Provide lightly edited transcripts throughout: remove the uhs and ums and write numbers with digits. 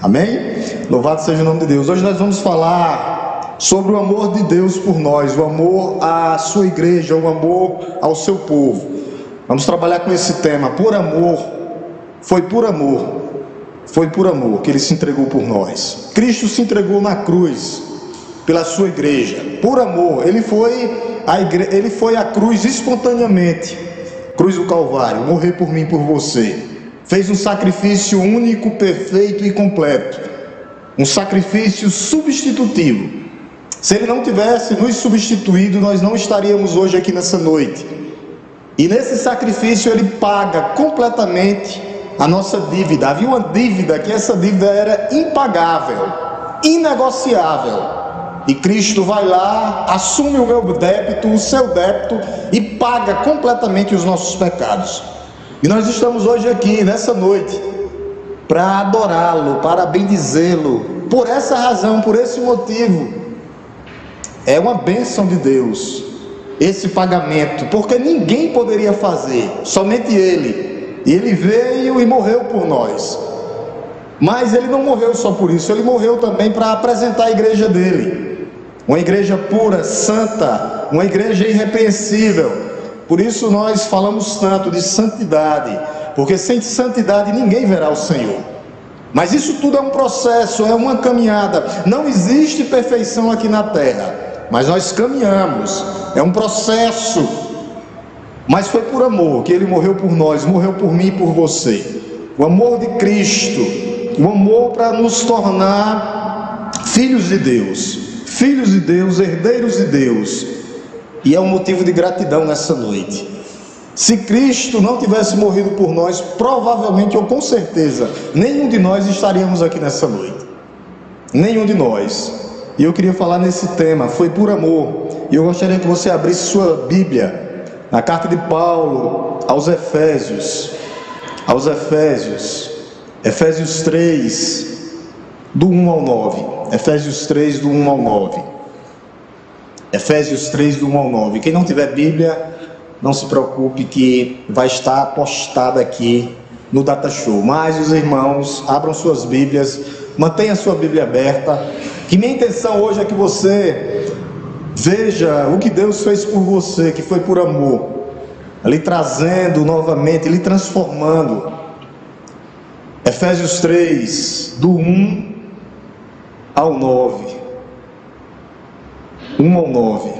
Amém? Louvado seja o nome de Deus. Hoje nós vamos falar sobre o amor de Deus por nós, o amor à sua igreja, o amor ao seu povo. Vamos trabalhar com esse tema, por amor. Foi por amor que Ele se entregou por nós. Cristo se entregou na cruz pela sua igreja, por amor. Ele foi à cruz espontaneamente, cruz do Calvário, morrer por mim, por você. Fez um sacrifício único, perfeito e completo, um sacrifício substitutivo. Se Ele não tivesse nos substituído, nós não estaríamos hoje aqui nessa noite. E nesse sacrifício Ele paga completamente a nossa dívida. Havia uma dívida, que essa dívida era impagável, inegociável. E Cristo vai lá, assume o meu débito, o seu débito, e paga completamente os nossos pecados. E nós estamos hoje aqui, nessa noite, para adorá-lo, para bendizê-lo. Por essa razão, por esse motivo, é uma bênção de Deus esse pagamento, porque ninguém poderia fazer, somente Ele. E Ele veio e morreu por nós. Mas Ele não morreu só por isso, Ele morreu também para apresentar a igreja dele, uma igreja pura, santa, uma igreja irrepreensível. Por isso nós falamos tanto de santidade, porque sem santidade ninguém verá o Senhor. Mas isso tudo é um processo, é uma caminhada. Não existe perfeição aqui na terra, mas nós caminhamos, é um processo. Mas foi por amor que Ele morreu por nós, morreu por mim e por você. O amor de Cristo, o amor para nos tornar filhos de Deus, herdeiros de Deus. E é um motivo de gratidão nessa noite. Se Cristo não tivesse morrido por nós, provavelmente ou com certeza, nenhum de nós estaríamos aqui nessa noite. Nenhum de nós. E eu queria falar nesse tema, foi por amor. E eu gostaria que você abrisse sua Bíblia na carta de Paulo aos Efésios. Efésios 3, do 1 ao 9. Efésios 3, do 1 ao 9. Efésios 3, do 1 ao 9. Quem não tiver Bíblia, não se preocupe que vai estar postada aqui no Data Show. Mas os irmãos, abram suas Bíblias, mantenha sua Bíblia aberta. Que minha intenção hoje é que você veja o que Deus fez por você, que foi por amor. Ele trazendo novamente, Ele transformando. Efésios 3, do 1 ao 9. 1 ao 9.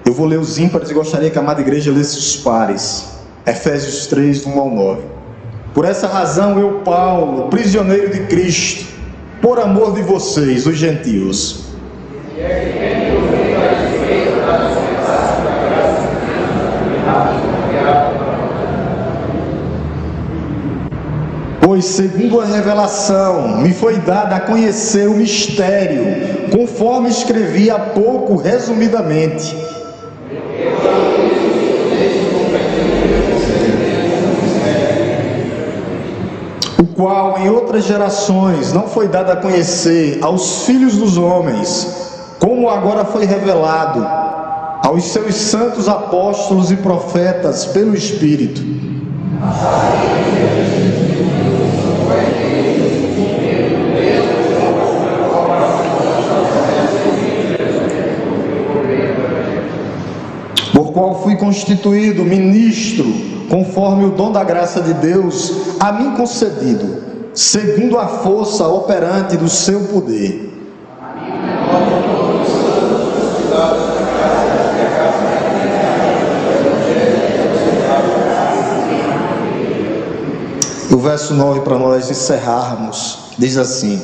Eu vou ler os ímpares e gostaria que a amada igreja lesse os pares. Efésios 3, do 1 ao 9. Por essa razão eu, Paulo, prisioneiro de Cristo, por amor de vocês, os gentios, pois segundo a revelação me foi dada a conhecer o mistério, conforme escrevi há pouco resumidamente, o qual em outras gerações não foi dado a conhecer aos filhos dos homens, como agora foi revelado aos seus santos apóstolos e profetas pelo Espírito. Por qual fui constituído ministro, conforme o dom da graça de Deus a mim concedido, segundo a força operante do seu poder. O verso 9, para nós encerrarmos, diz assim: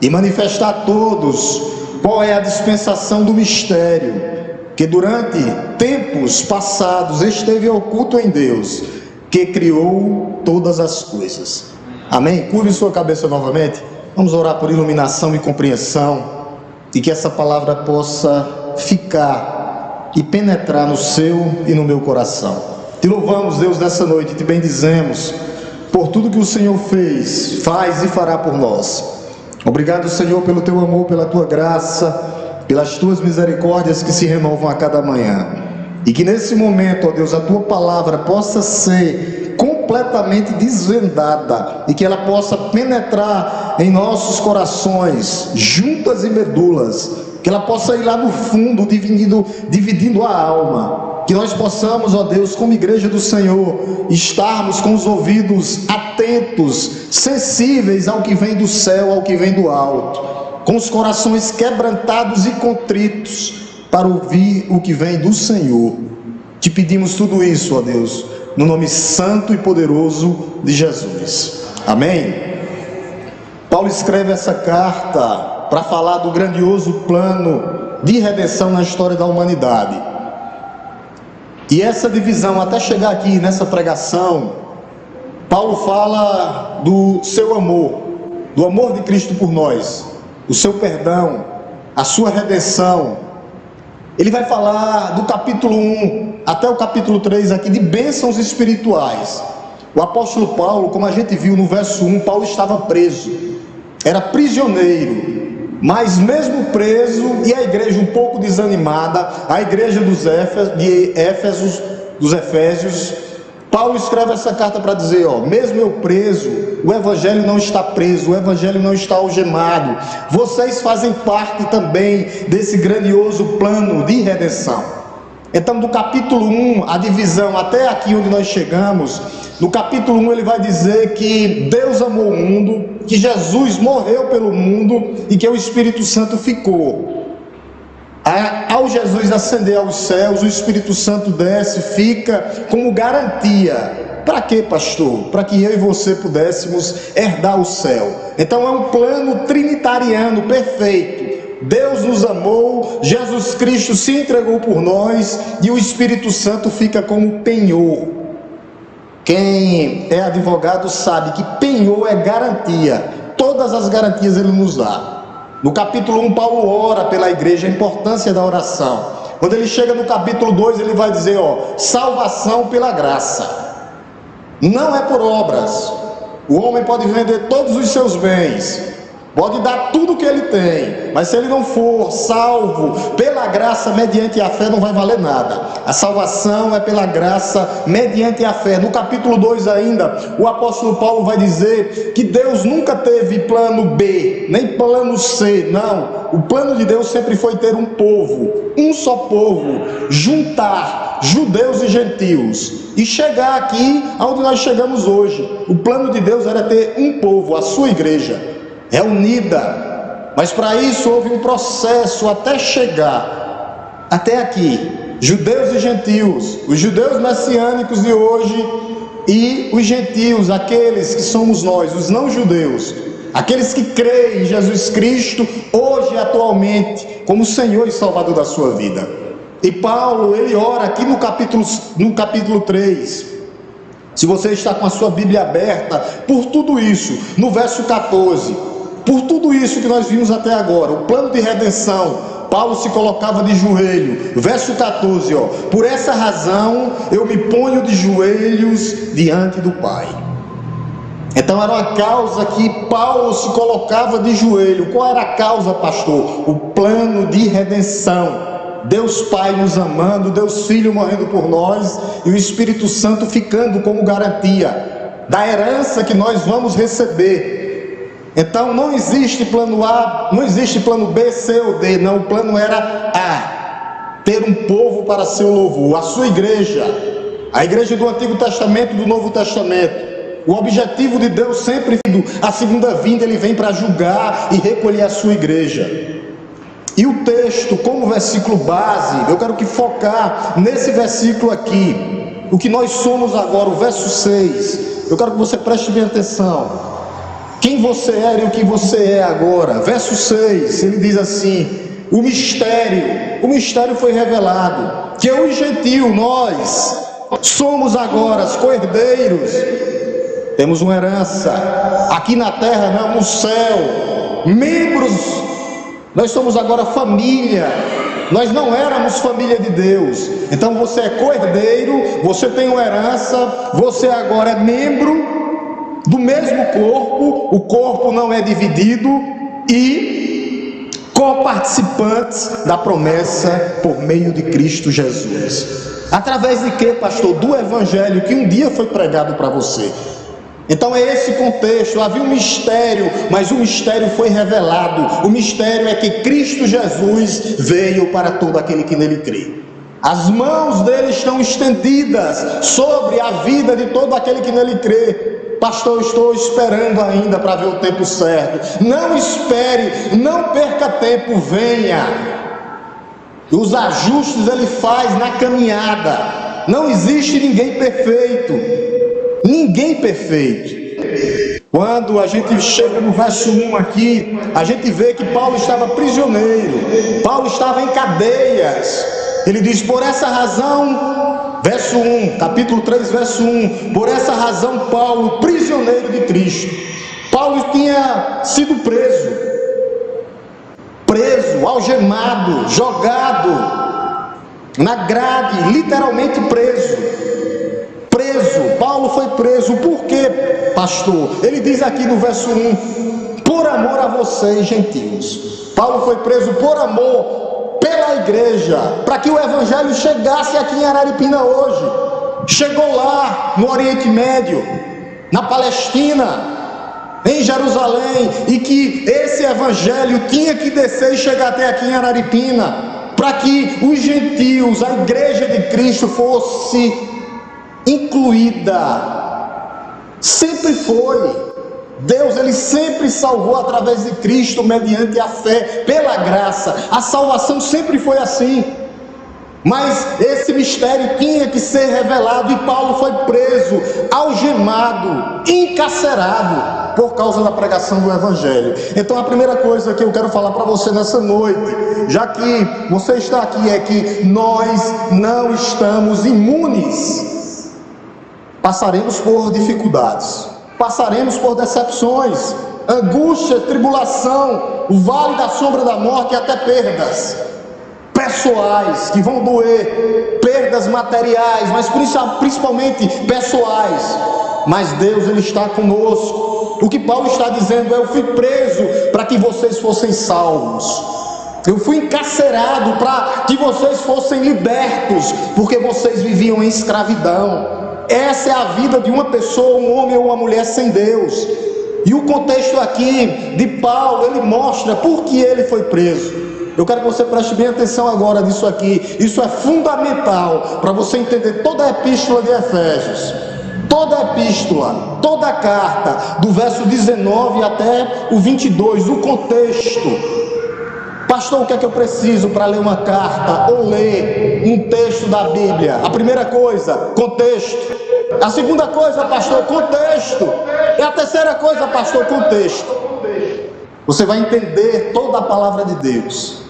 e manifestar a todos qual é a dispensação do mistério, que durante tempos passados esteve oculto em Deus, que criou todas as coisas. Amém? Curve sua cabeça novamente. Vamos orar por iluminação e compreensão, e que essa palavra possa ficar e penetrar no seu e no meu coração. Te louvamos, Deus, nessa noite, te bendizemos por tudo que o Senhor fez, faz e fará por nós. Obrigado, Senhor, pelo teu amor, pela tua graça, pelas tuas misericórdias que se renovam a cada manhã. E que nesse momento, ó Deus, a tua palavra possa ser completamente completamente desvendada e que ela possa penetrar em nossos corações, juntas e medulas, que ela possa ir lá no fundo, dividindo a alma. Que nós possamos, ó Deus, como igreja do Senhor, estarmos com os ouvidos atentos, sensíveis ao que vem do céu, ao que vem do alto, com os corações quebrantados e contritos, para ouvir o que vem do Senhor. Te pedimos tudo isso, ó Deus, no nome santo e poderoso de Jesus. Amém? Paulo escreve essa carta para falar do grandioso plano de redenção na história da humanidade. E essa divisão, até chegar aqui nessa pregação, Paulo fala do seu amor, do amor de Cristo por nós, o seu perdão, a sua redenção. Ele vai falar do capítulo 1 até o capítulo 3 aqui de bênçãos espirituais. O apóstolo Paulo, como a gente viu no verso 1, Paulo estava preso, era prisioneiro. Mas mesmo preso, e a igreja um pouco desanimada, a igreja de Efésios, Paulo escreve essa carta para dizer, mesmo eu preso, o evangelho não está preso, o evangelho não está algemado. Vocês fazem parte também desse grandioso plano de redenção. Então, do capítulo 1, a divisão até aqui onde nós chegamos, no capítulo 1 ele vai dizer que Deus amou o mundo, que Jesus morreu pelo mundo e que o Espírito Santo ficou. Ao Jesus ascender aos céus, o Espírito Santo desce, fica como garantia. Para quê, pastor? Para que eu e você pudéssemos herdar o céu. Então é um plano trinitariano perfeito. Deus nos amou, Jesus Cristo se entregou por nós e o Espírito Santo fica como penhor. Quem é advogado sabe que penhor é garantia. Todas as garantias ele nos dá. No capítulo 1, Paulo ora pela igreja, a importância da oração. Quando ele chega no capítulo 2, ele vai dizer, salvação pela graça. Não é por obras. O homem pode vender todos os seus bens, pode dar tudo o que ele tem, mas se ele não for salvo pela graça mediante a fé, não vai valer nada. A salvação é pela graça mediante a fé. No capítulo 2 ainda, o apóstolo Paulo vai dizer que Deus nunca teve plano B, nem plano C, não. O plano de Deus sempre foi ter um povo, um só povo, juntar judeus e gentios e chegar aqui onde nós chegamos hoje. O plano de Deus era ter um povo, a sua igreja reunida, mas para isso houve um processo até chegar até aqui, judeus e gentios, os judeus messiânicos de hoje e os gentios, aqueles que somos nós, os não judeus, aqueles que creem em Jesus Cristo hoje e atualmente como Senhor e Salvador da sua vida. E Paulo, ele ora aqui no capítulo 3, se você está com a sua Bíblia aberta, por tudo isso, no verso 14, por tudo isso que nós vimos até agora, o plano de redenção, Paulo se colocava de joelho. Verso 14, por essa razão eu me ponho de joelhos diante do Pai. Então era uma causa que Paulo se colocava de joelho. Qual era a causa, pastor? O plano de redenção. Deus Pai nos amando, Deus Filho morrendo por nós e o Espírito Santo ficando como garantia da herança que nós vamos receber. Então não existe plano A, não existe plano B, C ou D, não, o plano era A, ter um povo para seu louvor, a sua igreja, a igreja do Antigo Testamento e do Novo Testamento. O objetivo de Deus sempre, a segunda vinda, ele vem para julgar e recolher a sua igreja. E o texto, como versículo base, eu quero que focar nesse versículo aqui, o que nós somos agora, o verso 6, eu quero que você preste bem atenção. Quem você era e o que você é agora. Verso 6, ele diz assim, o mistério foi revelado, que eu e gentil, nós somos agora os co-herdeiros, temos uma herança, aqui na terra não, no céu, membros, nós somos agora família, nós não éramos família de Deus, então você é co-herdeiro, você tem uma herança, você agora é membro do mesmo corpo, o corpo não é dividido e coparticipantes da promessa por meio de Cristo Jesus. Através de quê, pastor? Do evangelho que um dia foi pregado para você. Então é esse contexto. Havia um mistério, mas o mistério foi revelado. O mistério é que Cristo Jesus veio para todo aquele que nele crê. As mãos dele estão estendidas sobre a vida de todo aquele que nele crê. Pastor, eu estou esperando ainda para ver o tempo certo. Não espere, não perca tempo, venha. Os ajustes ele faz na caminhada. Não existe ninguém perfeito. Ninguém perfeito. Quando a gente chega no verso 1 aqui, a gente vê que Paulo estava prisioneiro. Paulo estava em cadeias. Ele diz, por essa razão, verso 1, capítulo 3, verso 1, por essa razão Paulo, prisioneiro de Cristo. Paulo tinha sido preso, algemado, jogado na grade, literalmente preso. Paulo foi preso, por quê, pastor? Ele diz aqui no verso 1, por amor a vocês, gentios. Paulo foi preso por amor pela igreja, para que o evangelho chegasse aqui em Araripina hoje. Chegou lá no Oriente Médio, na Palestina, em Jerusalém, e que esse evangelho tinha que descer e chegar até aqui em Araripina, para que os gentios, a igreja de Cristo fosse incluída. Sempre foi. Deus, ele sempre salvou através de Cristo, mediante a fé, pela graça. A salvação sempre foi assim. Mas esse mistério tinha que ser revelado, e Paulo foi preso, algemado, encarcerado por causa da pregação do evangelho. Então a primeira coisa que eu quero falar para você nessa noite, já que você está aqui, é que nós não estamos imunes. Passaremos por dificuldades, passaremos por decepções, angústia, tribulação, o vale da sombra da morte e até perdas pessoais que vão doer, perdas materiais, mas principalmente pessoais. Mas Deus, ele está conosco. O que Paulo está dizendo é: eu fui preso para que vocês fossem salvos. Eu fui encarcerado para que vocês fossem libertos, porque vocês viviam em escravidão. Essa é a vida de uma pessoa, um homem ou uma mulher sem Deus. E o contexto aqui de Paulo, ele mostra por que ele foi preso. Eu quero que você preste bem atenção agora nisso aqui. Isso é fundamental para você entender toda a epístola de Efésios. Toda a epístola, toda a carta, do verso 19 até o 22, o contexto. Pastor, o que é que eu preciso para ler uma carta ou ler um texto da Bíblia? A primeira coisa, contexto. A segunda coisa, pastor, contexto. E a terceira coisa, pastor, contexto. Você vai entender toda a palavra de Deus.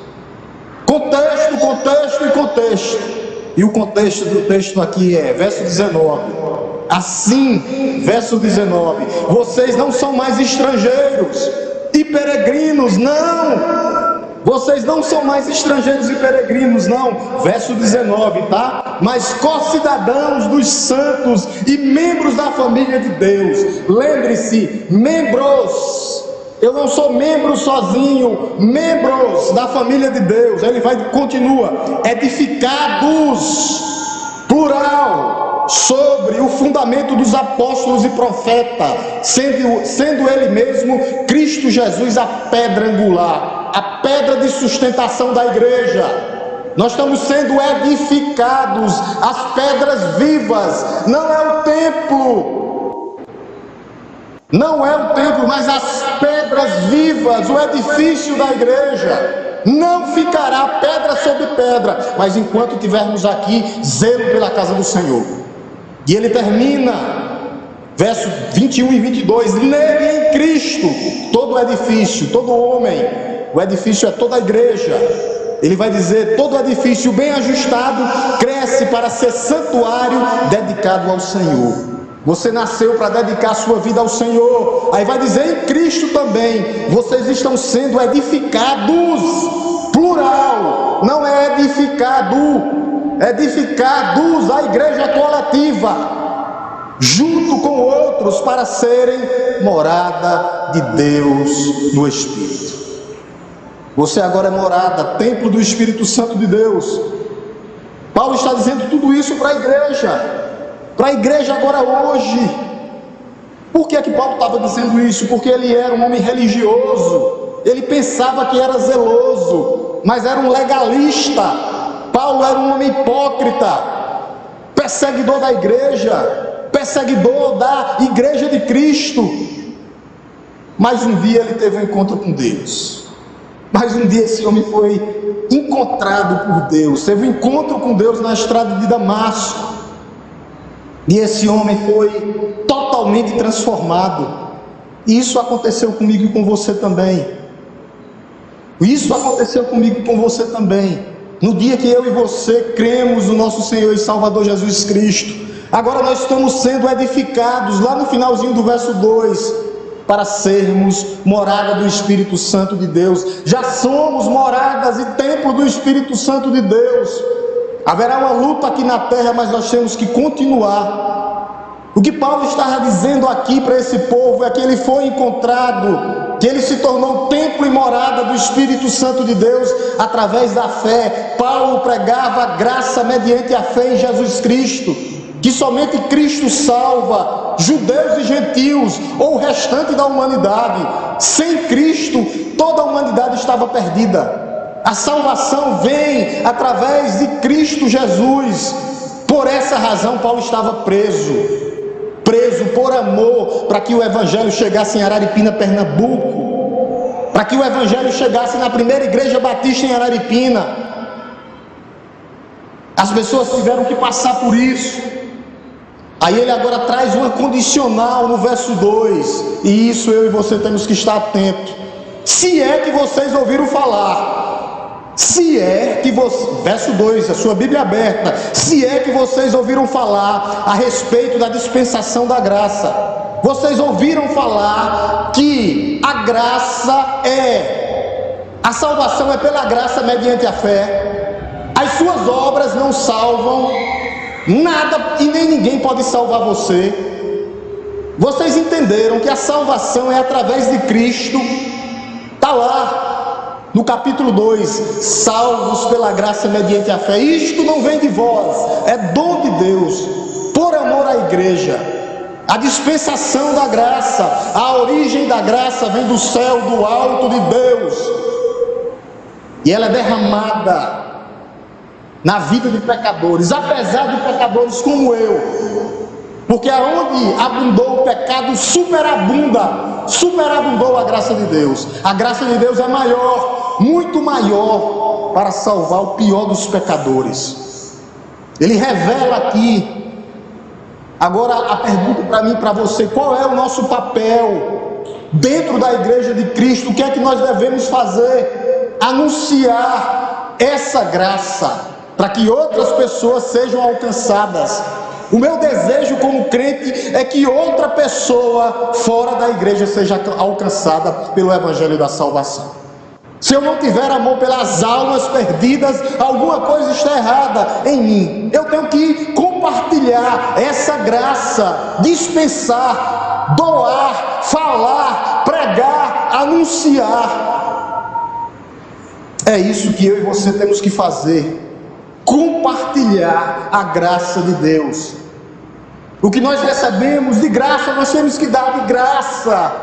Contexto, contexto e contexto. E o contexto do texto aqui é verso 19. Assim, verso 19, vocês não são mais estrangeiros e peregrinos, não. Vocês não são mais estrangeiros e peregrinos, não. Verso 19, tá? Mas co-cidadãos dos santos e membros da família de Deus. Lembre-se, membros. Eu não sou membro sozinho, membros da família de Deus. Ele continua, edificados, plural, sobre o fundamento dos apóstolos e profetas, sendo ele mesmo, Cristo Jesus, a pedra angular, a pedra de sustentação da igreja. Nós estamos sendo edificados, as pedras vivas, não é o templo, não é o templo, mas as pedras vivas, o edifício da igreja. Não ficará pedra sobre pedra, mas enquanto tivermos aqui zelo pela casa do Senhor. E ele termina, verso 21 e 22, nele em Cristo, todo o edifício, todo homem, o edifício é toda a igreja. Ele vai dizer, todo edifício bem ajustado, cresce para ser santuário dedicado ao Senhor. Você nasceu para dedicar a sua vida ao Senhor. Aí vai dizer, em Cristo também, vocês estão sendo edificados, plural, não é edificado, edificados, a igreja coletiva, junto com outros, para serem morada de Deus no Espírito. Você agora é morada, templo do Espírito Santo de Deus. Paulo está dizendo tudo isso para a igreja agora hoje. Por que Paulo estava dizendo isso? Porque ele era um homem religioso, ele pensava que era zeloso, mas era um legalista. Paulo era um homem hipócrita, perseguidor da igreja, perseguidor da igreja de Cristo. Mas um dia ele teve um encontro com Deus. Mas um dia esse homem foi encontrado por Deus, teve um encontro com Deus na estrada de Damasco. E esse homem foi totalmente transformado. E isso aconteceu comigo e com você também. Isso aconteceu comigo e com você também. No dia que eu e você cremos no nosso Senhor e Salvador Jesus Cristo, agora nós estamos sendo edificados, lá no finalzinho do verso 2, para sermos morada do Espírito Santo de Deus. Já somos moradas e templo do Espírito Santo de Deus. Haverá uma luta aqui na terra, mas nós temos que continuar. O que Paulo estava dizendo aqui para esse povo é que ele foi encontrado, que ele se tornou templo e morada do Espírito Santo de Deus através da fé. Paulo pregava a graça mediante a fé em Jesus Cristo, que somente Cristo salva judeus e gentios, ou o restante da humanidade. Sem Cristo, toda a humanidade estava perdida. A salvação vem através de Cristo Jesus. Por essa razão Paulo estava preso por amor, para que o evangelho chegasse em Araripina, Pernambuco, para que o evangelho chegasse na primeira igreja batista em Araripina. As pessoas tiveram que passar por isso. Aí ele agora traz uma condicional no verso 2, e isso eu e você temos que estar atentos. Se é que vocês ouviram falar, se é que você, verso 2, a sua Bíblia aberta, se é que vocês ouviram falar a respeito da dispensação da graça, vocês ouviram falar que a graça a salvação é pela graça mediante a fé, as suas obras não salvam, nada e nem ninguém pode salvar você. Vocês entenderam que a salvação é através de Cristo. Está lá no capítulo 2, salvos pela graça mediante a fé. Isto não vem de vós, é dom de Deus, por amor à igreja. A dispensação da graça, a origem da graça vem do céu, do alto de Deus, e ela é derramada na vida de pecadores, apesar de pecadores como eu, porque aonde abundou o pecado, superabundou a graça de Deus. A graça de Deus é maior, muito maior, para salvar o pior dos pecadores. Ele revela aqui. Agora a pergunta para mim e para você: qual é o nosso papel dentro da igreja de Cristo? O que é que nós devemos fazer? Anunciar essa graça, para que outras pessoas sejam alcançadas. O meu desejo como crente é que outra pessoa fora da igreja seja alcançada pelo evangelho da salvação. Se eu não tiver amor pelas almas perdidas, alguma coisa está errada em mim. Eu tenho que compartilhar essa graça, dispensar, doar, falar, pregar, anunciar. É isso que eu e você temos que fazer. Compartilhar a graça de Deus. O que nós recebemos de graça, nós temos que dar de graça,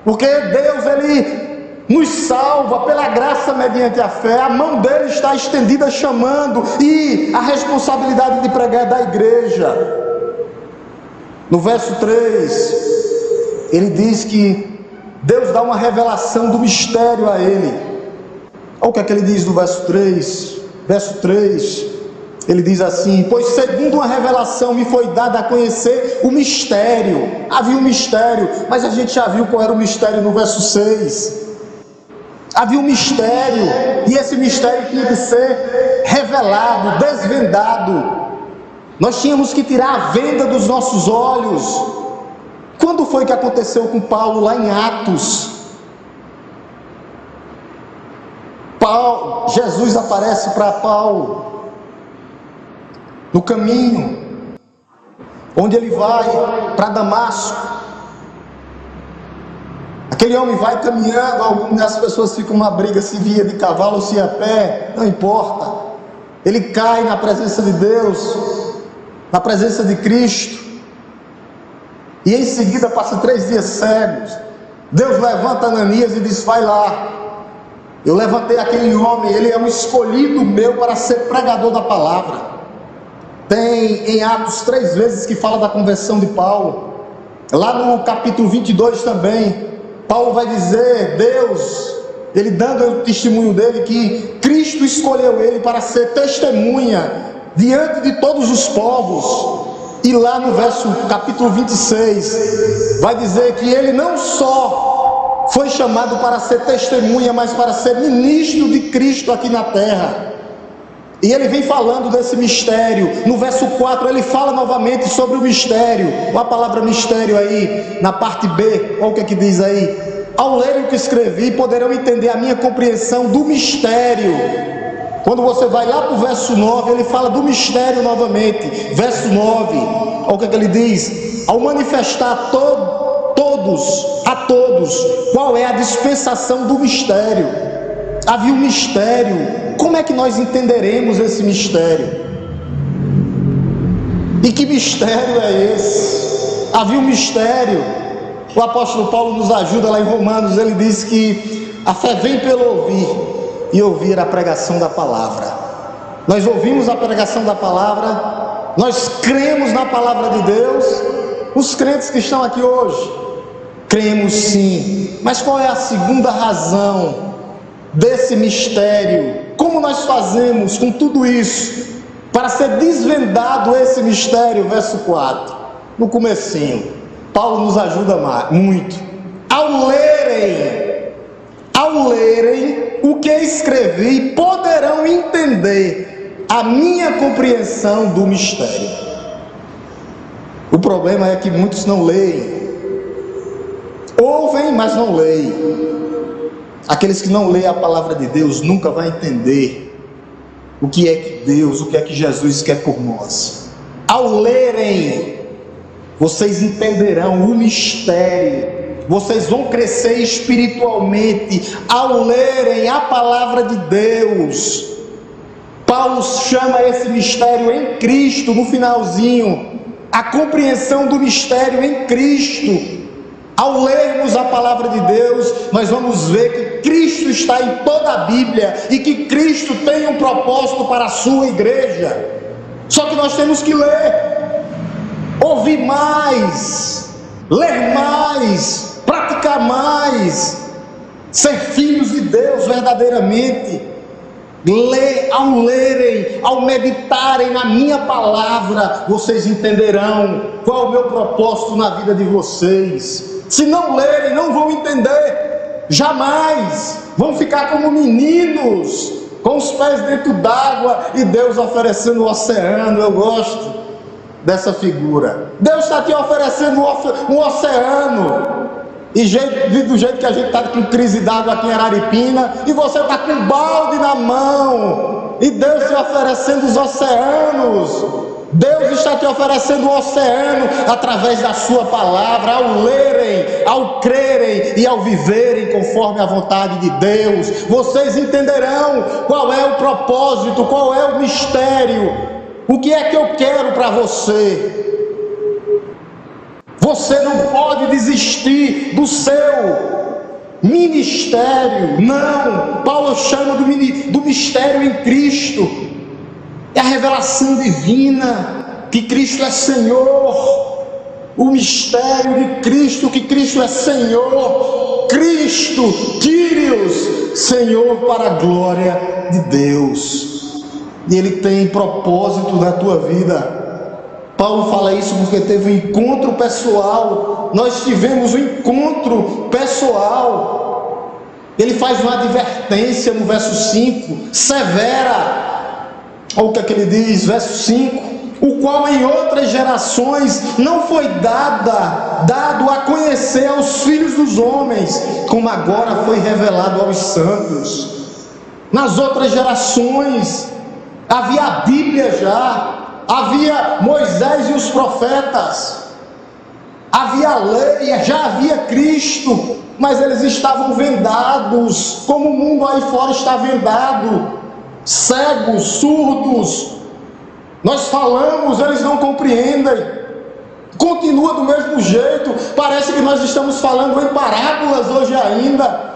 porque Deus, Ele nos salva pela graça mediante a fé. A mão dele está estendida chamando, e a responsabilidade de pregar é da igreja. No verso 3, ele diz que Deus dá uma revelação do mistério a ele. Olha o que é que ele diz no verso 3. Verso 3, ele diz assim: pois segundo uma revelação me foi dada a conhecer o mistério. Havia um mistério, mas a gente já viu qual era o mistério no verso 6. Havia um mistério, e esse mistério tinha que ser revelado, desvendado. Nós tínhamos que tirar a venda dos nossos olhos. Quando foi que aconteceu com Paulo lá em Atos? Jesus aparece para Paulo no caminho onde ele vai para Damasco. Aquele homem vai caminhando, algumas pessoas ficam numa briga se via de cavalo ou se ia a pé, não importa. Ele cai na presença de Deus, na presença de Cristo, e em seguida passa 3 dias cegos. Deus levanta Ananias e diz: vai lá, eu levantei aquele homem, ele é um escolhido meu para ser pregador da palavra. Tem em Atos 3 vezes que fala da conversão de Paulo. Lá no capítulo 22 também, Paulo vai dizer, Deus, ele dando o testemunho dele, que Cristo escolheu ele para ser testemunha diante de todos os povos. E lá no capítulo 26, vai dizer que ele não só foi chamado para ser testemunha, mas para ser ministro de Cristo aqui na terra. E ele vem falando desse mistério. No verso 4 ele fala novamente sobre o mistério. Olha a palavra mistério aí, na parte B, olha o que é que diz aí. Ao lerem o que escrevi, poderão entender a minha compreensão do mistério. Quando você vai lá para o verso 9, ele fala do mistério novamente. Verso 9, olha o que é que ele diz. Ao manifestar a todos, qual é a dispensação do mistério. Havia um mistério. Como é que nós entenderemos esse mistério? E que mistério é esse? Havia um mistério. O apóstolo Paulo nos ajuda lá em Romanos. Ele diz que a fé vem pelo ouvir, e ouvir a pregação da palavra. Nós ouvimos a pregação da palavra, nós cremos na palavra de Deus. Os crentes que estão aqui hoje, cremos sim. Mas qual é a segunda razão desse mistério? Como nós fazemos com tudo isso para ser desvendado esse mistério? Verso 4, no comecinho, Paulo nos ajuda muito. Ao lerem o que escrevi, poderão entender a minha compreensão do mistério. O problema é que muitos não leem, ouvem, mas não leem. Aqueles que não leem a palavra de Deus nunca vão entender o que é que Deus, o que é que Jesus quer por nós. Ao lerem, vocês entenderão o mistério. Vocês vão crescer espiritualmente ao lerem a palavra de Deus. Paulo chama esse mistério em Cristo, no finalzinho, a compreensão do mistério em Cristo. Ao lermos a palavra de Deus, nós vamos ver que Cristo está em toda a Bíblia e que Cristo tem um propósito para a sua igreja. Só que nós temos que ler, ouvir mais, ler mais, praticar mais, ser filhos de Deus verdadeiramente. Ao lerem, ao meditarem na minha palavra, vocês entenderão qual é o meu propósito na vida de vocês. Se não lerem, não vão entender, jamais, vão ficar como meninos, com os pés dentro d'água e Deus oferecendo o oceano. Eu gosto dessa figura. Deus está te oferecendo um oceano, e do jeito que a gente está com crise d'água aqui em Araripina, e você está com um balde na mão, e Deus te oferecendo os oceanos. Deus está te oferecendo o oceano através da sua palavra. Ao lerem, ao crerem e ao viverem conforme a vontade de Deus, vocês entenderão qual é o propósito, qual é o mistério, o que é que eu quero para você. Você não pode desistir do seu ministério, não. Paulo chama do mistério em Cristo. É a revelação divina, que Cristo é Senhor. O mistério de Cristo, que Cristo é Senhor. Cristo, Kyrios, Senhor, para a glória de Deus. E Ele tem propósito na tua vida. Paulo fala isso porque teve um encontro pessoal. Nós tivemos um encontro pessoal. Ele faz uma advertência no verso 5, severa. Olha o que é que ele diz, verso 5: o qual em outras gerações não foi dado a conhecer aos filhos dos homens, como agora foi revelado aos santos. Nas outras gerações havia a Bíblia já, havia Moisés e os profetas, havia lei, já havia Cristo, mas eles estavam vendados, como o mundo aí fora está vendado, cegos, surdos. Nós falamos, eles não compreendem, continua do mesmo jeito, parece que nós estamos falando em parábolas hoje ainda,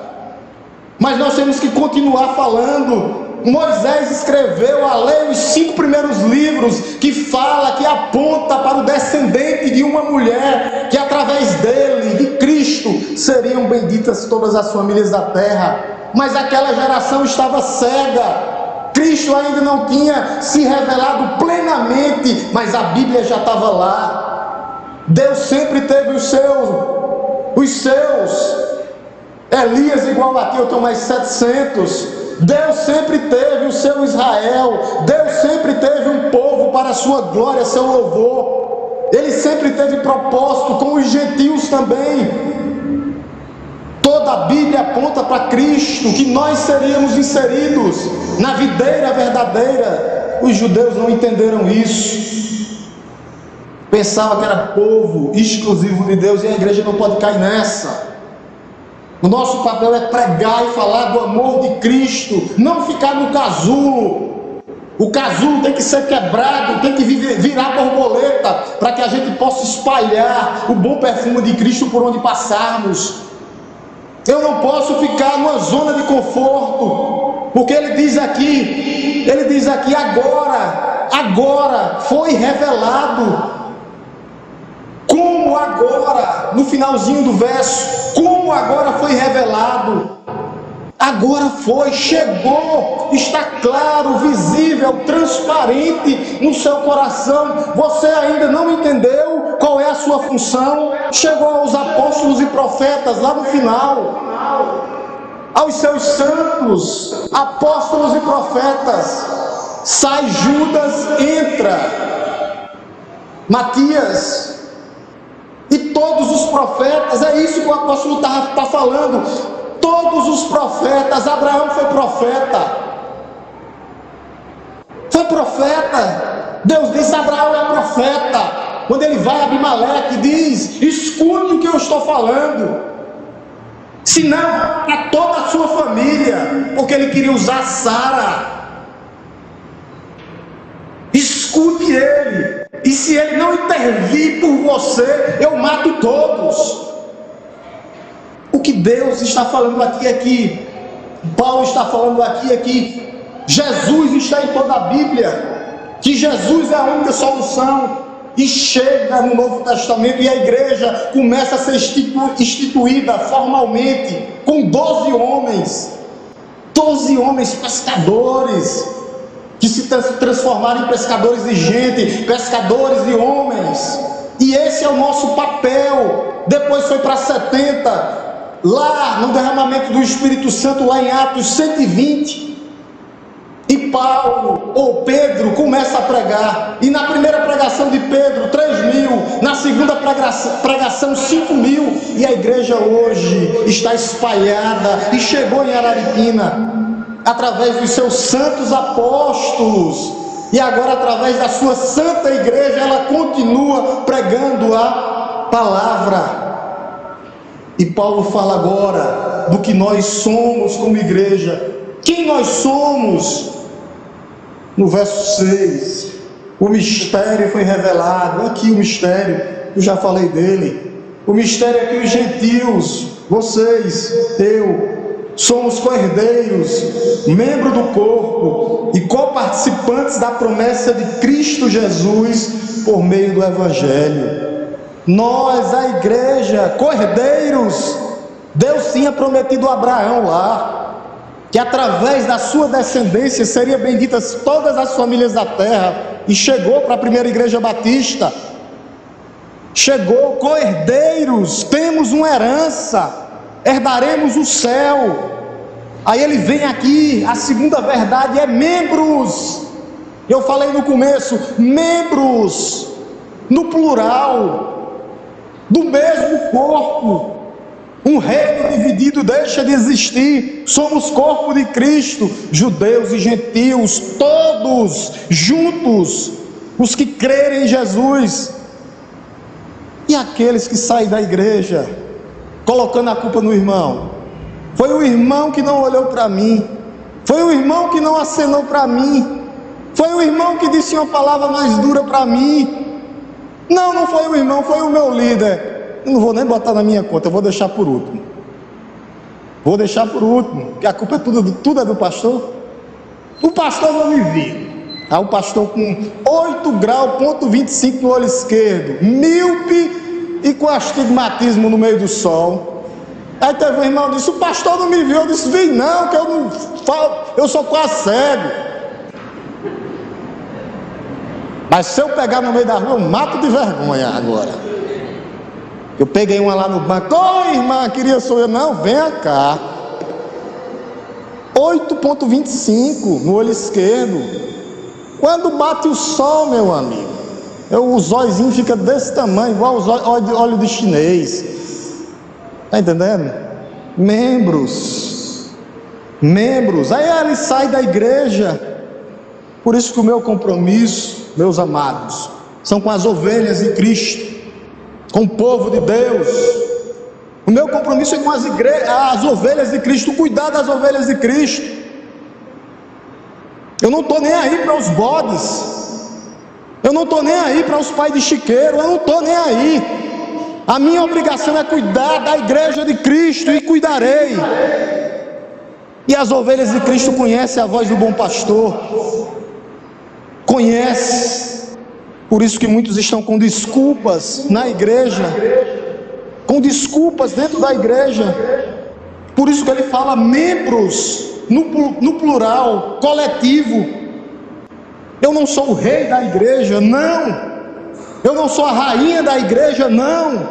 mas nós temos que continuar falando. Moisés escreveu a lei, os 5 primeiros livros, que fala, que aponta para o descendente de uma mulher, que através dele, de Cristo, seriam benditas todas as famílias da terra. Mas aquela geração estava cega, Cristo ainda não tinha se revelado plenamente, mas a Bíblia já estava lá. Deus sempre teve os seus. Elias igual aqui, eu tenho mais 700. Deus sempre teve o seu Israel, Deus sempre teve um povo para a sua glória, seu louvor. Ele sempre teve propósito com os gentios também. Toda a Bíblia aponta para Cristo, que nós seríamos inseridos na videira verdadeira. Os judeus não entenderam isso, pensavam que era povo exclusivo de Deus, e a igreja não pode cair nessa. O nosso papel é pregar e falar do amor de Cristo, não ficar no casulo. O casulo tem que ser quebrado, tem que virar borboleta, para que a gente possa espalhar o bom perfume de Cristo por onde passarmos. Eu não posso ficar numa zona de conforto, porque ele diz aqui agora foi revelado. Como agora, no finalzinho do verso, como agora foi revelado? Agora foi, chegou, está claro, visível, transparente no seu coração. Você ainda não entendeu qual é a sua função? Chegou aos apóstolos e profetas lá no final, aos seus santos, apóstolos e profetas. Sai Judas, entra Matias. E todos os profetas, é isso que o apóstolo está falando. Todos os profetas, Abraão foi profeta. Foi profeta. Deus disse: Abraão é profeta. Quando ele vai a Abimeleque, diz: escute o que eu estou falando. Senão, para toda a sua família, porque ele queria usar Sara. Escute ele. E se ele não intervir por você, eu mato todos. O que Deus está falando aqui é que Paulo está falando aqui é que Jesus está em toda a Bíblia, que Jesus é a única solução. E chega no Novo Testamento e a igreja começa a ser instituída formalmente com 12 homens pescadores, que se transformaram em pescadores de gente, pescadores de homens. E esse é o nosso papel. Depois foi para 70, lá no derramamento do Espírito Santo, lá em Atos 120. E Paulo, ou Pedro, começa a pregar. E na primeira pregação de Pedro, 3.000. Na segunda pregação, 5.000. E a igreja hoje está espalhada e chegou em Araripina, através dos seus santos apóstolos, e agora através da sua santa igreja, ela continua pregando a palavra. E Paulo fala agora do que nós somos como igreja. Quem nós somos? No verso 6, o mistério foi revelado. Aqui o mistério, eu já falei dele. O mistério é que os gentios, vocês, eu, somos co-herdeiros, membros do corpo e coparticipantes da promessa de Cristo Jesus por meio do Evangelho. Nós, a igreja, co-herdeiros. Deus tinha prometido a Abraão lá que através da sua descendência seriam benditas todas as famílias da terra, e chegou para a primeira igreja batista. Chegou, co-herdeiros, temos uma herança, herdaremos o céu. Aí ele vem aqui, a segunda verdade é membros. Eu falei no começo, membros, no plural, do mesmo corpo. Um reino dividido deixa de existir. Somos corpo de Cristo, judeus e gentios, todos juntos, os que crerem em Jesus. E aqueles que saem da igreja colocando a culpa no irmão? Foi o irmão que não olhou para mim, foi o irmão que não acenou para mim, foi o irmão que disse uma palavra mais dura para mim. Não, não foi o irmão, foi o meu líder. Eu não vou nem botar na minha conta, eu vou deixar por último. Vou deixar por último, porque a culpa é tudo é do pastor. O pastor não me viu. O pastor com 8 graus, ponto 25 no olho esquerdo, míope e com astigmatismo no meio do sol. Aí teve um irmão que disse: o pastor não me viu. Eu disse: vi não, que eu não falo, eu sou quase cego. Mas se eu pegar no meio da rua, eu mato de vergonha agora. Eu peguei uma lá no banco: oi irmã, queria sou eu. Não, venha cá. 8,25 no olho esquerdo. Quando bate o sol, meu amigo, os olhozinhos ficam desse tamanho, igual os olhos de chinês. Está entendendo? Membros. Aí ele sai da igreja. Por isso que o meu compromisso, meus amados, são com as ovelhas de Cristo, com o povo de Deus. O meu compromisso é com as ovelhas de Cristo, cuidar das ovelhas de Cristo. Eu não estou nem aí para os bodes, eu não estou nem aí para os pais de chiqueiro, eu não estou nem aí. A minha obrigação é cuidar da igreja de Cristo, e cuidarei. E as ovelhas de Cristo conhecem a voz do bom pastor, conhece. Por isso que muitos estão com desculpas na igreja, com desculpas dentro da igreja. Por isso que ele fala membros no plural, coletivo. Eu não sou o rei da igreja, não. Eu não sou a rainha da igreja, não.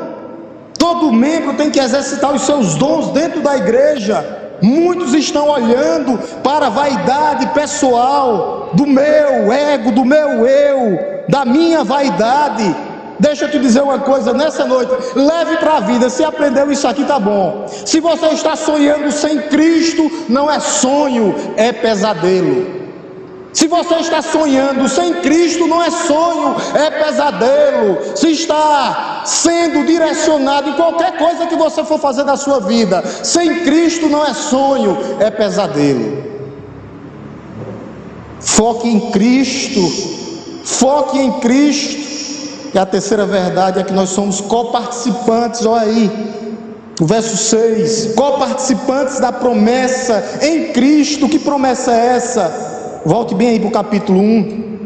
Todo membro tem que exercitar os seus dons dentro da igreja. Muitos estão olhando para a vaidade pessoal, do meu ego, do meu eu, da minha vaidade. Deixa eu te dizer uma coisa nessa noite, leve para a vida. Se aprendeu isso aqui, tá bom. Se você está sonhando sem Cristo, não é sonho, é pesadelo. Se você está sonhando sem Cristo, não é sonho, é pesadelo. Se está sendo direcionado em qualquer coisa que você for fazer na sua vida, sem Cristo não é sonho, é pesadelo. Foque em Cristo, foque em Cristo. E a terceira verdade é que nós somos coparticipantes, olha aí, o verso 6, coparticipantes da promessa em Cristo. Que promessa é essa? Volte bem aí para o capítulo 1,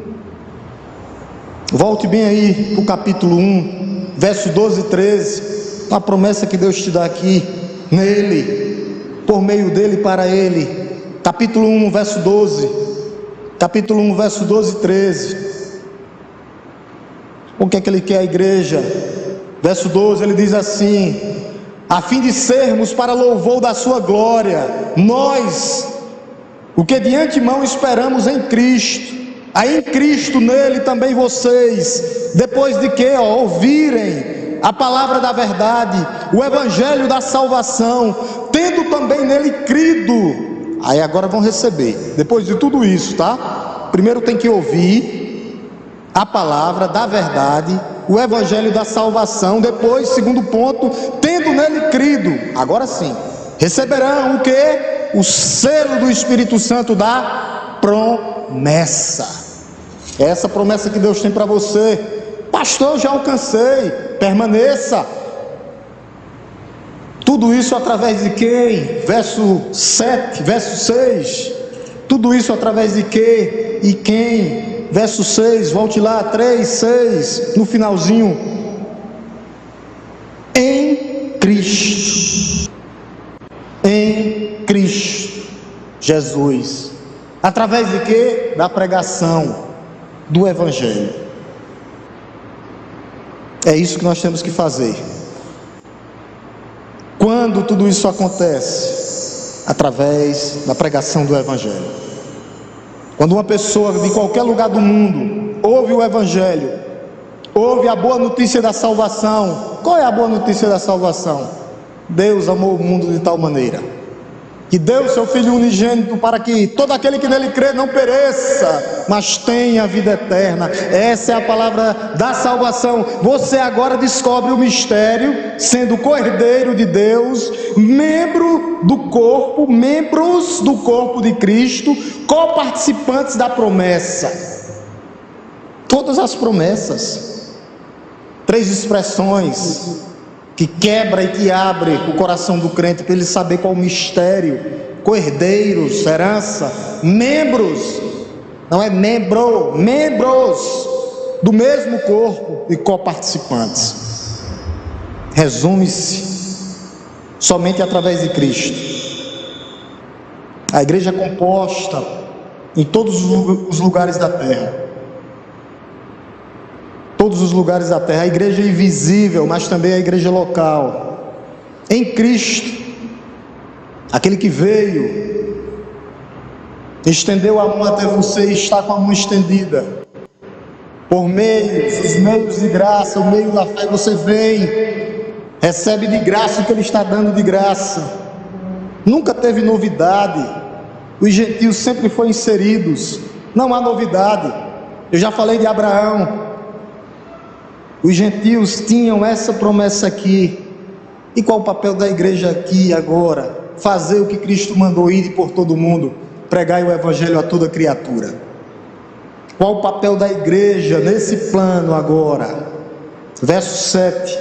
volte bem aí para o capítulo 1, verso 12 e 13, a promessa que Deus te dá aqui, nele, por meio dele, para ele. Capítulo 1, verso 12, capítulo 1, verso 12 e 13. O que é que ele quer, a igreja? Verso 12, ele diz assim: a fim de sermos para louvor da sua glória, nós, o que de antemão esperamos em Cristo, aí em Cristo, nele também vocês, depois de que ouvirem a palavra da verdade, o evangelho da salvação, tendo também nele crido, aí agora vão receber, depois de tudo isso, tá? Primeiro tem que ouvir a palavra da verdade, o evangelho da salvação. Depois, segundo ponto, tendo nele crido, agora sim, receberão o que? O selo do Espírito Santo da promessa. É essa promessa que Deus tem para você. Pastor, eu já alcancei. Permaneça. Tudo isso através de quem? Verso 7, verso 6. Tudo isso através de quê e quem? Verso 6, volte lá, 3, 6, no finalzinho. Em Cristo. Em Cristo Jesus. Através de quê? Da pregação do Evangelho. É isso que nós temos que fazer. Quando tudo isso acontece? Através da pregação do Evangelho. Quando uma pessoa de qualquer lugar do mundo ouve o Evangelho, ouve a boa notícia da salvação. Qual é a boa notícia da salvação? Deus amou o mundo de tal maneira que deu o seu Filho unigênito para que todo aquele que nele crê não pereça, mas tenha a vida eterna. Essa é a palavra da salvação. Você agora descobre o mistério, sendo cordeiro de Deus, membros do corpo de Cristo, coparticipantes da promessa. Todas as promessas, 3 expressões que quebra e que abre o coração do crente para ele saber qual o mistério: cordeiros, herança, membros, não é membros do mesmo corpo e coparticipantes. Resume-se somente através de Cristo. A igreja é composta em todos os lugares da terra. Todos os lugares da terra. A igreja é invisível, mas também a igreja local. Em Cristo, aquele que veio, estendeu a mão até você e está com a mão estendida. Por os meios de graça, o meio da fé, você vem, recebe de graça o que Ele está dando de graça. Nunca teve novidade. Os gentios sempre foram inseridos. Não há novidade. Eu já falei de Abraão. Os gentios tinham essa promessa aqui. E qual o papel da igreja aqui agora? Fazer o que Cristo mandou, ir por todo mundo, pregar o evangelho a toda criatura. Qual o papel da igreja nesse plano agora? Verso 7.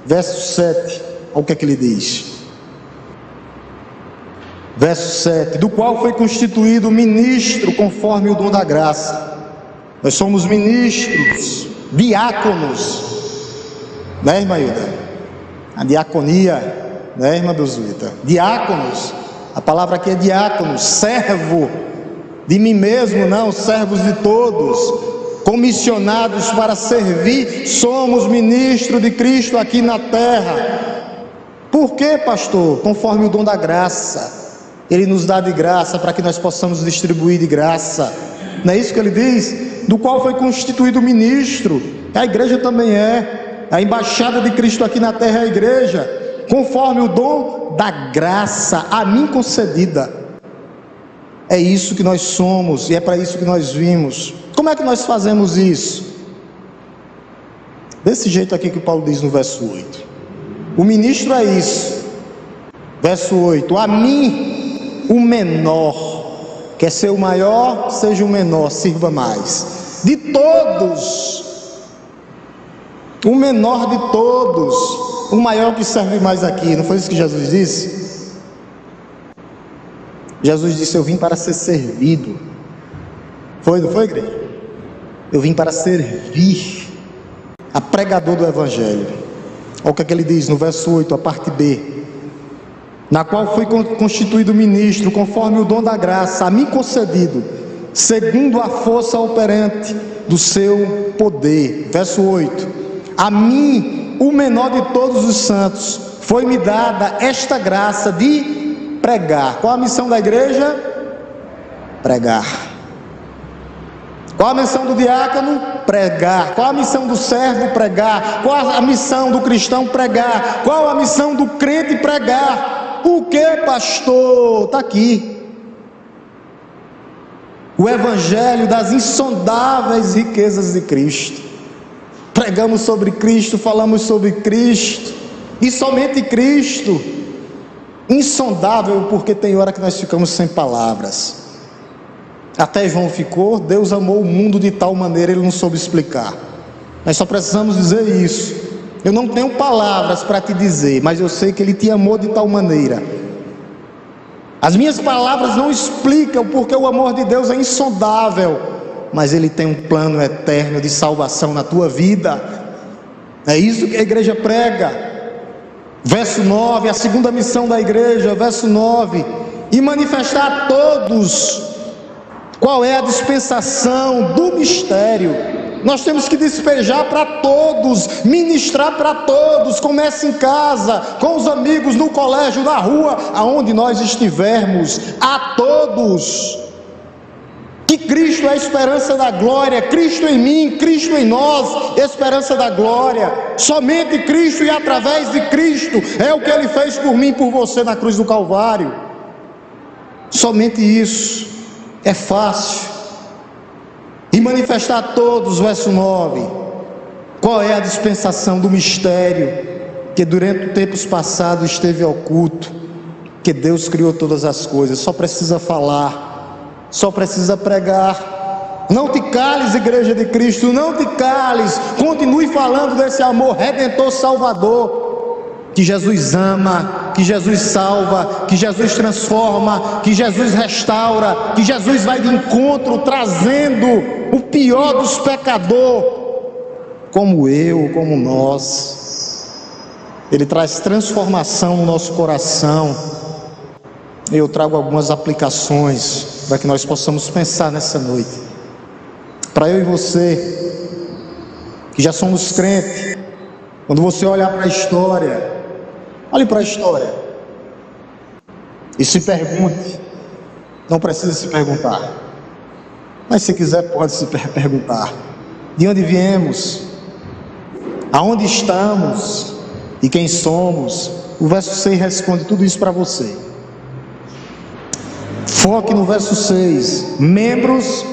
Olha o que é que ele diz. Verso 7. Do qual foi constituído ministro conforme o dom da graça. Nós somos ministros, diáconos, né, irmã Hilda? A diaconia, né, irmã Belzuita? Diáconos, a palavra aqui é diáconos, servo de mim mesmo, não, servos de todos, comissionados para servir. Somos ministros de Cristo aqui na terra. Por quê, pastor? Conforme o dom da graça. Ele nos dá de graça para que nós possamos distribuir de graça. Não é isso que ele diz? Do qual foi constituído ministro. A igreja também é. A embaixada de Cristo aqui na terra é a igreja. Conforme o dom da graça a mim concedida. É isso que nós somos e é para isso que nós vimos. Como é que nós fazemos isso? Desse jeito aqui que Paulo diz no verso 8. O ministro é isso. Verso 8. A mim, o menor, quer ser o maior, seja o menor, sirva mais. De todos, o menor de todos, o maior que serve mais aqui. Não foi isso que Jesus disse? Jesus disse: eu vim para ser servido. Não foi, igreja? Eu vim para servir a pregador do evangelho. Olha o que é que ele diz no verso 8, a parte B. Na qual foi constituído ministro, conforme o dom da graça, a mim concedido, segundo a força operante do seu poder. Verso 8. A mim, o menor de todos os santos, foi-me dada esta graça de pregar. Qual a missão da igreja? Pregar. Qual a missão do diácono? Pregar. Qual a missão do servo? Pregar. Qual a missão do cristão? Pregar. Qual a missão do crente? Pregar. O que, pastor? Está aqui. O evangelho das insondáveis riquezas de Cristo. Pregamos sobre Cristo, falamos sobre Cristo, e somente Cristo. Insondável, porque tem hora que nós ficamos sem palavras. Até João ficou. Deus amou o mundo de tal maneira, ele não soube explicar. Nós só precisamos dizer isso. Eu não tenho palavras para te dizer, mas eu sei que Ele te amou de tal maneira. As minhas palavras não explicam porque o amor de Deus é insondável, mas Ele tem um plano eterno de salvação na tua vida. É isso que a igreja prega. Verso 9, a segunda missão da igreja, verso 9. E manifestar a todos qual é a dispensação do mistério. Nós temos que despejar para todos, ministrar para todos. Comece em casa, com os amigos, no colégio, na rua, aonde nós estivermos, a todos. Que Cristo é a esperança da glória, Cristo em mim, Cristo em nós, esperança da glória. Somente Cristo e através de Cristo é o que Ele fez por mim e por você na cruz do Calvário. Somente isso. É fácil. E manifestar a todos, verso 9, qual é a dispensação do mistério que durante tempos passados esteve oculto, que Deus criou todas as coisas. Só precisa falar, só precisa pregar. Não te cales, igreja de Cristo, não te cales. Continue falando desse amor redentor, salvador, que Jesus ama, que Jesus salva, que Jesus transforma, que Jesus restaura, que Jesus vai de encontro trazendo o pior dos pecadores, como eu, como nós. Ele traz transformação no nosso coração. Eu trago algumas aplicações para que nós possamos pensar nessa noite. Para eu e você, que já somos crentes, quando você olhar para a história, olhe para a história e se pergunte. Não precisa se perguntar, mas se quiser pode se perguntar: de onde viemos? Aonde estamos? E quem somos? O verso 6 responde tudo isso para você. Foque no verso 6. Membros,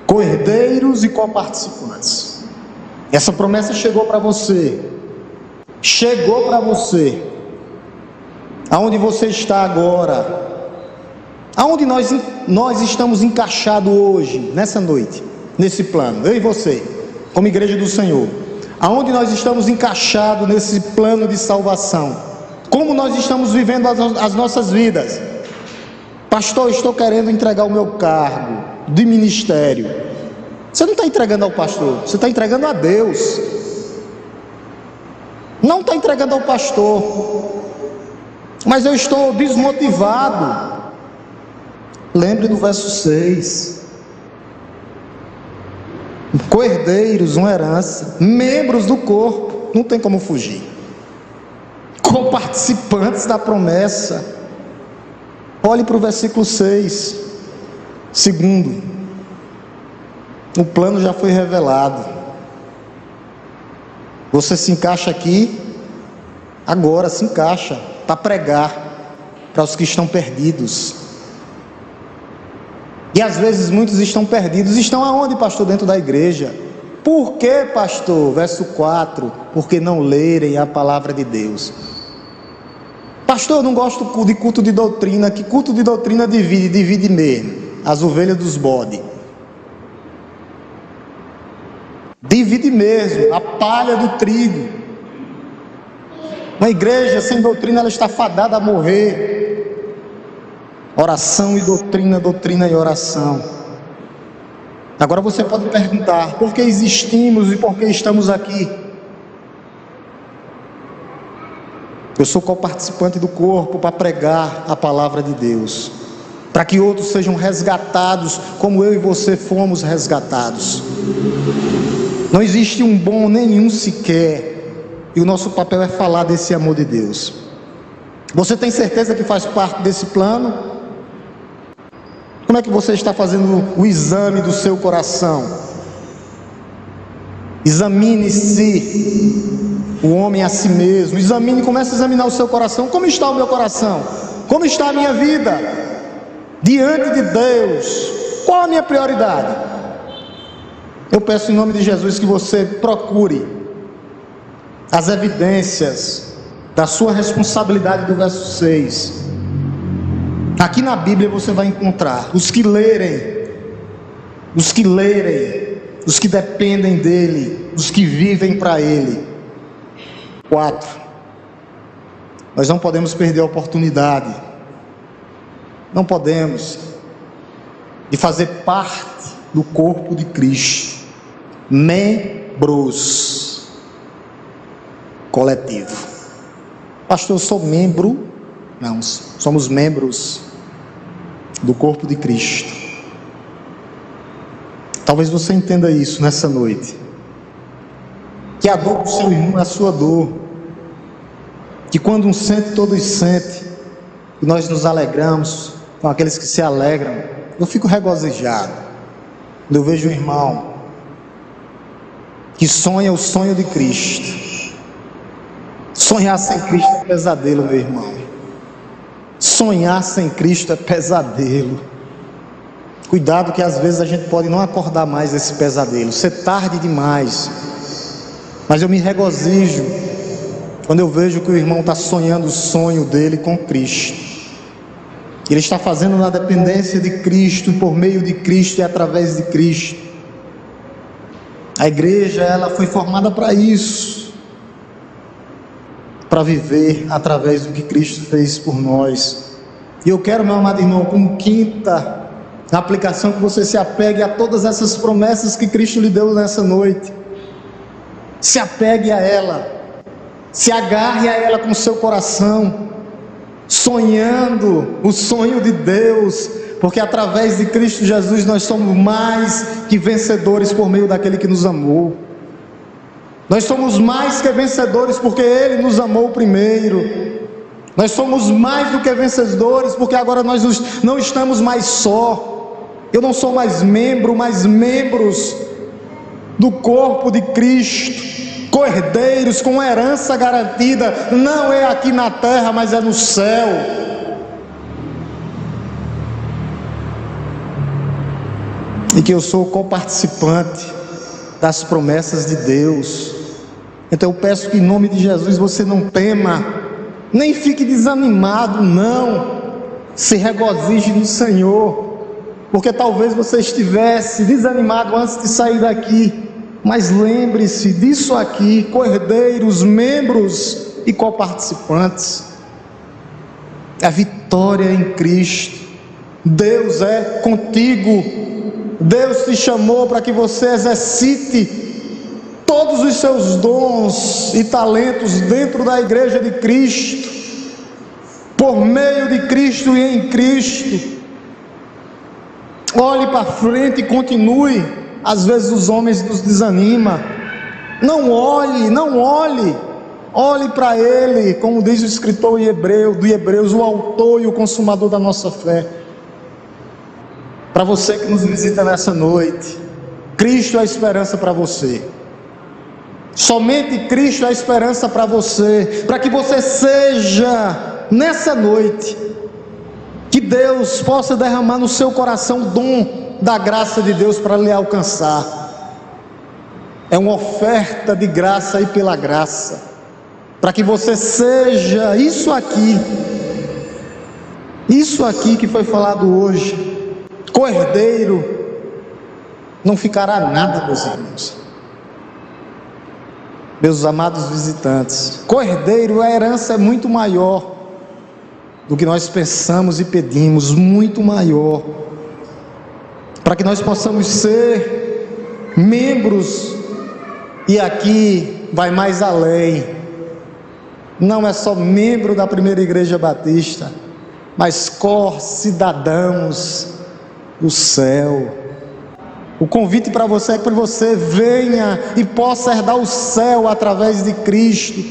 co-herdeiros e coparticipantes. Essa promessa chegou para você. Chegou para você. Aonde você está agora? Aonde nós estamos encaixados hoje, nessa noite, nesse plano? Eu e você, como igreja do Senhor. Aonde nós estamos encaixados nesse plano de salvação? Como nós estamos vivendo as nossas vidas? Pastor, eu estou querendo entregar o meu cargo de ministério. Você não está entregando ao pastor, você está entregando a Deus. Não está entregando ao pastor. Mas eu estou desmotivado. Lembre do verso 6. Co-herdeiros, uma herança, membros do corpo, não tem como fugir. Coparticipantes da promessa. Olhe para o versículo 6. Segundo, o plano já foi revelado. Você se encaixa aqui, agora se encaixa, para pregar para os que estão perdidos. E às vezes muitos estão perdidos. Estão aonde, pastor? Dentro da igreja. Por que, pastor? Verso 4: porque não lerem a palavra de Deus. Pastor, eu não gosto de culto de doutrina. Que culto de doutrina divide mesmo as ovelhas dos bodes. Divide mesmo a palha do trigo. Uma igreja sem doutrina, ela está fadada a morrer. Oração e doutrina, doutrina e oração. Agora você pode perguntar: por que existimos e por que estamos aqui? Eu sou coparticipante do corpo para pregar a palavra de Deus, para que outros sejam resgatados como eu e você fomos resgatados. Não existe um bom nenhum sequer, e o nosso papel é falar desse amor de Deus. Você tem certeza que faz parte desse plano? Como é que você está fazendo o exame do seu coração? Examine-se, o homem a si mesmo. Examine, comece a examinar o seu coração. Como está o meu coração? Como está a minha vida? Diante de Deus, qual a minha prioridade? Eu peço em nome de Jesus que você procure as evidências da sua responsabilidade do verso 6. Aqui na Bíblia você vai encontrar os que lerem, os que dependem dele, os que vivem para ele. 4. Nós não podemos perder a oportunidade, não podemos, de fazer parte do corpo de Cristo. Membros, coletivo. Pastor, eu sou membro? Não, somos membros do corpo de Cristo. Talvez você entenda isso nessa noite, que a dor do seu irmão é a sua dor, que quando um sente, todos sentem, e nós nos alegramos com aqueles que se alegram. Eu fico regozijado quando eu vejo um irmão que sonha o sonho de Cristo. Sonhar sem Cristo é um pesadelo, meu irmão. Sonhar sem Cristo é pesadelo. Cuidado que às vezes a gente pode não acordar mais desse pesadelo, ser tarde demais. Mas eu me regozijo quando eu vejo que o irmão está sonhando o sonho dele com Cristo. Ele está fazendo na dependência de Cristo, por meio de Cristo e através de Cristo. A igreja, ela foi formada para isso, para viver através do que Cristo fez por nós. E eu quero, meu amado irmão, como quinta aplicação, que você se apegue a todas essas promessas que Cristo lhe deu nessa noite. Se apegue a ela, se agarre a ela com o seu coração, sonhando o sonho de Deus, porque através de Cristo Jesus nós somos mais que vencedores por meio daquele que nos amou. Nós somos mais que vencedores porque Ele nos amou primeiro. Nós somos mais do que vencedores porque agora nós não estamos mais só. Eu não sou mais membro, mas membros do corpo de Cristo, cordeiros com herança garantida, não é aqui na terra, mas é no céu. E que eu sou coparticipante das promessas de Deus. Então eu peço que em nome de Jesus você não tema, nem fique desanimado, não. Se regozije no Senhor, porque talvez você estivesse desanimado antes de sair daqui. Mas lembre-se disso aqui, cordeiros, membros e coparticipantes. A vitória em Cristo. Deus é contigo. Deus te chamou para que você exercite todos os seus dons e talentos dentro da igreja de Cristo, por meio de Cristo e em Cristo. Olhe para frente e continue. Às vezes os homens nos desanimam. Não olhe. Olhe para Ele, como diz o escritor de Hebreus, o autor e o consumador da nossa fé. Para você que nos visita nessa noite, Cristo é a esperança para você. Somente Cristo é a esperança para você, para que você seja, nessa noite, que Deus possa derramar no seu coração o dom da graça de Deus para lhe alcançar. É uma oferta de graça e pela graça, para que você seja isso aqui que foi falado hoje. Cordeiro, não ficará nada, meus irmãos. Meus amados visitantes, cordeiro, a herança é muito maior do que nós pensamos e pedimos, muito maior, para que nós possamos ser membros. E aqui vai mais além, não é só membro da primeira igreja batista, mas co-cidadãos do céu. O convite para você é que você venha e possa herdar o céu através de Cristo.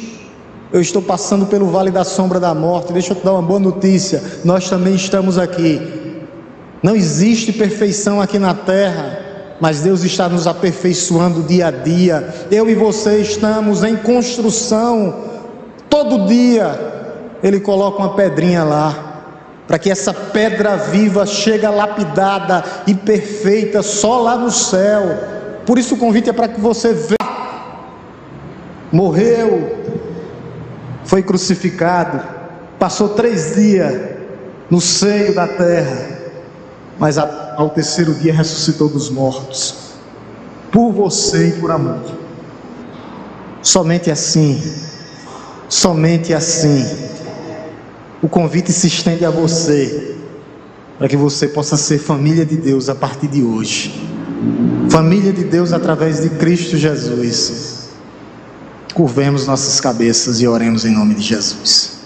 Eu estou passando pelo vale da sombra da morte. Deixa eu te dar uma boa notícia, nós também estamos aqui. Não existe perfeição aqui na terra, mas Deus está nos aperfeiçoando dia a dia. Eu e você estamos em construção. Todo dia Ele coloca uma pedrinha lá, para que essa pedra viva chegue lapidada e perfeita só lá no céu. Por isso o convite é para que você veja. Morreu, foi crucificado, passou 3 dias no seio da terra, mas ao terceiro dia ressuscitou dos mortos, por você e por amor. Somente assim, o convite se estende a você, para que você possa ser família de Deus a partir de hoje. Família de Deus através de Cristo Jesus. Curvemos nossas cabeças e oremos em nome de Jesus.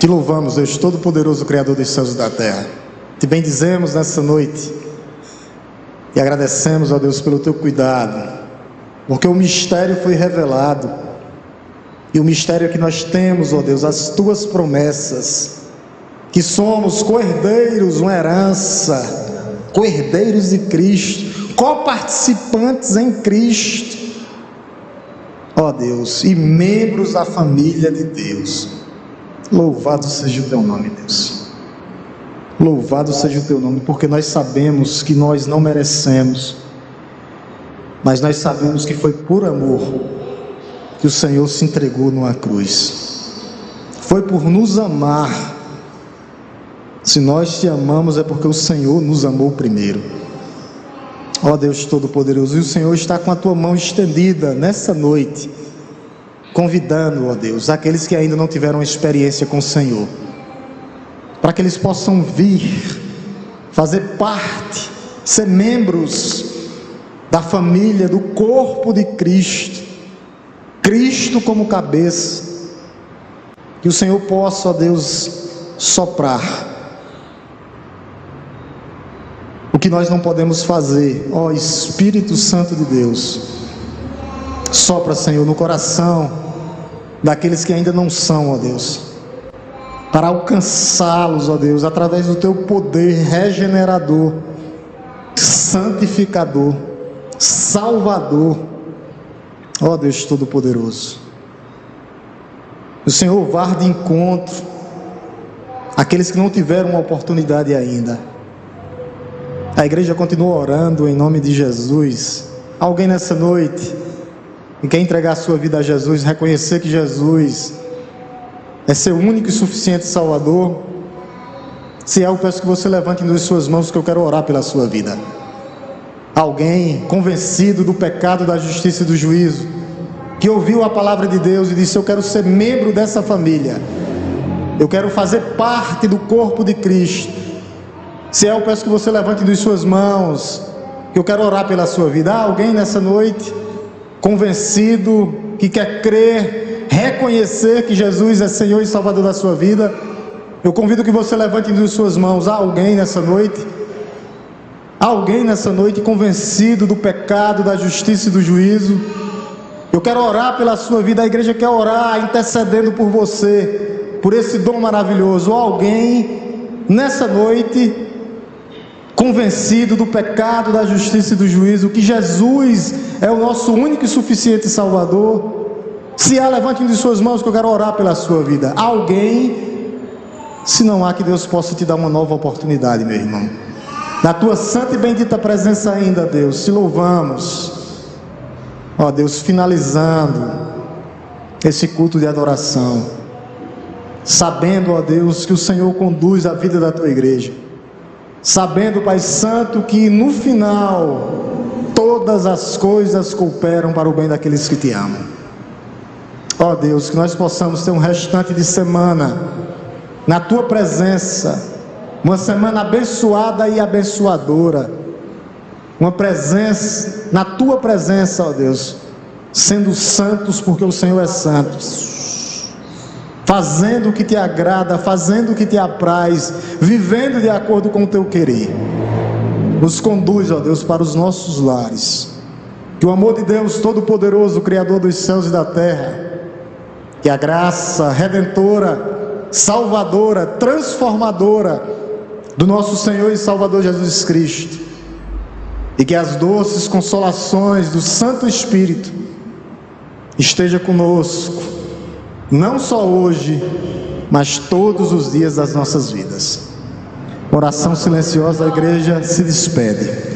Te louvamos, Deus Todo-Poderoso, Criador dos céus e da terra. Te bendizemos nessa noite e agradecemos, ó Deus, pelo teu cuidado, porque o mistério foi revelado. E o mistério que nós temos, ó Deus, as tuas promessas, que somos cordeiros, uma herança, cordeiros de Cristo, coparticipantes em Cristo, ó Deus, e membros da família de Deus. Louvado seja o teu nome, Deus. Louvado seja o teu nome, porque nós sabemos que nós não merecemos, mas nós sabemos que foi por amor que o Senhor se entregou numa cruz. Foi por nos amar. Se nós te amamos é porque o Senhor nos amou primeiro. Ó Deus Todo-Poderoso, e o Senhor está com a tua mão estendida nessa noite, convidando, ó Deus, aqueles que ainda não tiveram experiência com o Senhor, para que eles possam vir, fazer parte, ser membros da família, do corpo de Cristo, Cristo como cabeça, que o Senhor possa, ó Deus, soprar o que nós não podemos fazer. Ó Espírito Santo de Deus, sopra, Senhor, no coração daqueles que ainda não são, ó Deus, para alcançá-los, ó Deus, através do teu poder regenerador, santificador, salvador. Ó Deus Todo-Poderoso, o Senhor vá de encontro àqueles que não tiveram uma oportunidade ainda. A igreja continua orando em nome de Jesus. Alguém nessa noite que quer entregar a sua vida a Jesus, reconhecer que Jesus é seu único e suficiente Salvador? Se é, eu peço que você levante as suas mãos, que eu quero orar pela sua vida. Alguém convencido do pecado, da justiça e do juízo, que ouviu a palavra de Deus e disse: eu quero ser membro dessa família, eu quero fazer parte do corpo de Cristo. Se é, eu peço que você levante as suas mãos, que eu quero orar pela sua vida. Há alguém nessa noite convencido, que quer crer, reconhecer que Jesus é Senhor e Salvador da sua vida? Eu convido que você levante as suas mãos. Há alguém nessa noite? Há alguém nessa noite convencido do pecado, da justiça e do juízo? Eu quero orar pela sua vida. A igreja quer orar, intercedendo por você, por esse dom maravilhoso. Há alguém nessa noite convencido do pecado, da justiça e do juízo, que Jesus é o nosso único e suficiente Salvador? Se há, levante de suas mãos, que eu quero orar pela sua vida. Alguém? Se não há, que Deus possa te dar uma nova oportunidade, meu irmão. Na tua santa e bendita presença ainda, Deus, te louvamos. Ó Deus, finalizando esse culto de adoração, sabendo, ó Deus, que o Senhor conduz a vida da tua igreja, sabendo, Pai Santo, que no final todas as coisas cooperam para o bem daqueles que te amam. Ó Deus, que nós possamos ter um restante de semana na tua presença, uma semana abençoada e abençoadora, uma presença, na tua presença, ó Deus, sendo santos, porque o Senhor é santo, fazendo o que te agrada, fazendo o que te apraz, vivendo de acordo com o teu querer. Nos conduz, ó Deus, para os nossos lares. Que o amor de Deus Todo-Poderoso, Criador dos céus e da terra, que a graça redentora, salvadora, transformadora do nosso Senhor e Salvador Jesus Cristo, e que as doces consolações do Santo Espírito esteja conosco, não só hoje, mas todos os dias das nossas vidas. Oração silenciosa, a igreja se despede.